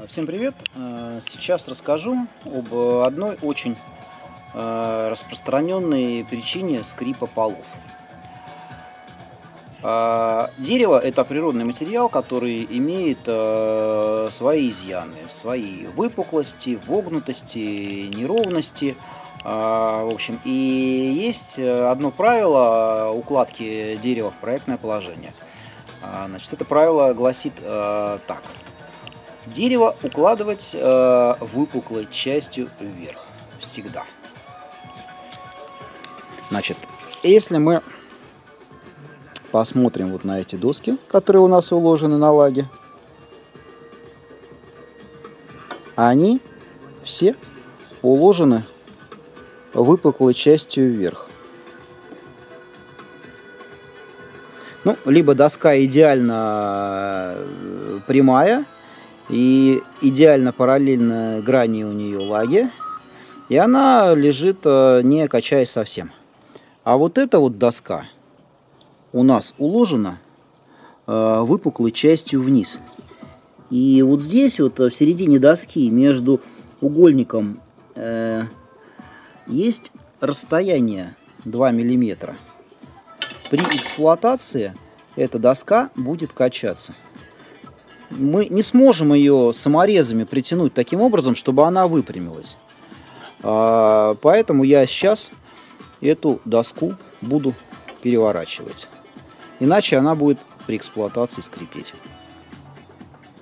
Всем привет! Сейчас расскажу об одной очень распространенной причине скрипа полов. Дерево – это природный материал, который имеет свои изъяны, свои выпуклости, вогнутости, неровности. В общем, и есть одно правило укладки дерева в проектное положение. Значит, это правило гласит так. Дерево укладывать выпуклой частью вверх. Всегда. Значит, если мы посмотрим вот на эти доски, которые у нас уложены на лаге, они все уложены выпуклой частью вверх. Ну, либо доска идеально прямая и идеально параллельно грани у нее лаги, и она лежит, не качаясь совсем. А вот эта вот доска у нас уложена выпуклой частью вниз. И вот здесь вот в середине доски между угольником есть расстояние 2 мм. При эксплуатации эта доска будет качаться. Мы не сможем ее саморезами притянуть таким образом, чтобы она выпрямилась. Поэтому я сейчас эту доску буду переворачивать. Иначе она будет при эксплуатации скрипеть.